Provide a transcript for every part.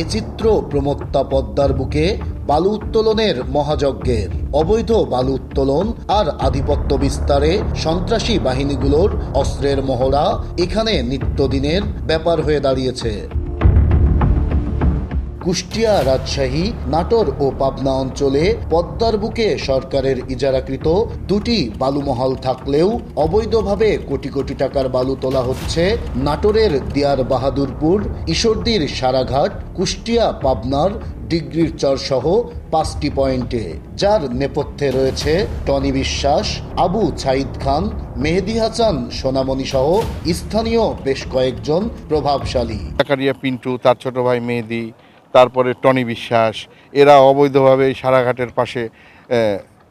এ চিত্র প্রমত্তা পদ্মার বুকে বালু উত্তোলনের মহাযজ্ঞের। অবৈধ বালু উত্তোলন আর আধিপত্য বিস্তারে সন্ত্রাসী বাহিনীগুলোর অস্ত্রের মহড়া এখানে নিত্যদিনের ব্যাপার হয়ে দাঁড়িয়েছে। কুষ্টিয়া, রাজশাহী, নাটোর ও পাবনা অঞ্চলে পদ্মার বুকে সরকারের ইজারাকৃত দুটি বালুমহল থাকলেও অবৈধভাবে কোটি কোটি টাকার বালু তোলা হচ্ছে নাটোরের দিয়ার বাহাদুরপুর, ঈশ্বরদীর সারাঘাট, কুষ্টিয়া, পাবনার ডিগ্রির চর সহ 5টি পয়েন্টে, যার নেপথ্যে রয়েছে টনি বিশ্বাস, আবু ছাইদ খান, মেহেদি হাসান সোনামণি সহ স্থানীয় বেশ কয়েকজন প্রভাবশালী। জাকারিয়া পিন্টু, তার ছোট ভাই মেহেদি, তারপরে টনি বিশ্বাস, এরা অবৈধভাবে সারাঘাটের পাশে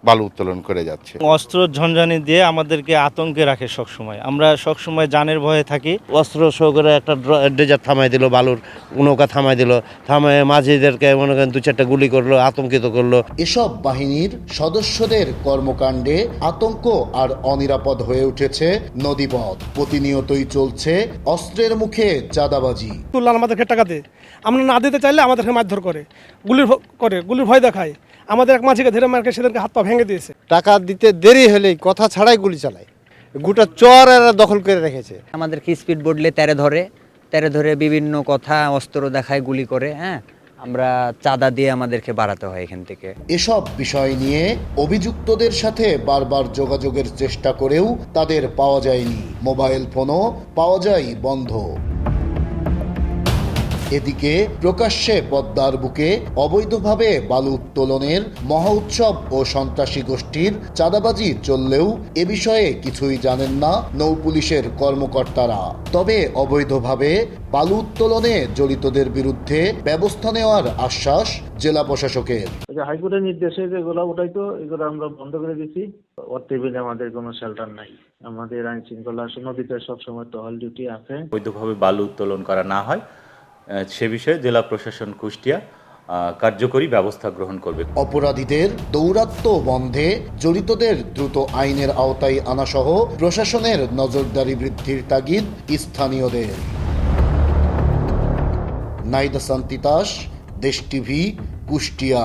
বালু উত্তোলন করে যাচ্ছে। অস্ত্র ঝনঝানি দিয়ে আমাদেরকে আতঙ্কে রাখে সবসময়, আমরা সবসময় জানের ভয়ে থাকি। অস্ত্র সহকারে একটা ডেজার থামাই দিল, বালুর নৌকা থামাই দিল, থামায় মাঝিদেরকে মনে করেন 2-4টা গুলি করলো, আতঙ্কিত করলো। এসব বাহিনীর সদস্যদের কর্মকাণ্ডে আতঙ্ক আর অনিরাপদ হয়ে উঠেছে নদীপথ। প্রতিনিয়তই চলছে অস্ত্রের মুখে চাঁদাবাজি। তুললাম আমাদেরকে টাকা দিয়ে, আমরা না দিতে চাইলে আমাদেরকে মারধর করে, গুলির ভয় দেখায়। আমাদের এক মাঝিকে ধরে মারকে সেদেরকে হাত পা ভেঙে দিয়েছে। টাকা দিতে দেরি হলেই কথা ছাড়াই গুলি চালায়, গোটা চর এরা দখল করে রেখেছে। আমাদেরকে স্পিড বোটলে তেরে ধরে বিভিন্ন কথা অস্ত্র দেখায়, গুলি করে। আমরা চাঁদা দিয়ে আমাদেরকে বাড়াতে হয় এখান থেকে। এসব বিষয় নিয়ে অভিযুক্তদের সাথে বারবার যোগাযোগের চেষ্টা করেও তাদের পাওয়া যায়নি। মোবাইল ফোনও পাওয়া যায় বন্ধ। এদিকে প্রকাশ্যে পদ্মার বুকে অবৈধভাবে বালু উত্তোলনের মহা উৎসব ও সন্ত্রাসী গোষ্ঠীর চাঁদাবাজি চললেও এ বিষয়ে কিছুই জানেন না নৌপুলিশের কর্মকর্তারা। তবে অবৈধভাবে বালু উত্তোলনে জড়িতদের বিরুদ্ধে ব্যবস্থা নেওয়ার আশ্বাস জেলা প্রশাসকের। হাইকোর্টের নির্দেশে যেগুলো ওটাই তো এগুলো আমরা বন্ধ করে দিচ্ছি। ওর টেবিলে আমাদের কোনো শেল্টার নাই। আমাদের আইন শৃঙ্খলা নদীতে সবসময় টহল ডিউটি আছে। অবৈধভাবে বালু উত্তোলন করা না হয় সে বিষয়ে জেলা প্রশাসন কুষ্টিয়া কার্যকরী ব্যবস্থা গ্রহণ করবে। অপরাধীদের দৌরাত্ম্য বন্ধে জড়িতদের দ্রুত আইনের আওতায় আনা সহ প্রশাসনের নজরদারি বৃদ্ধির তাগিদ স্থানীয়দের। নাইদা সান্তিতাস, দেশ টিভি, কুষ্টিয়া।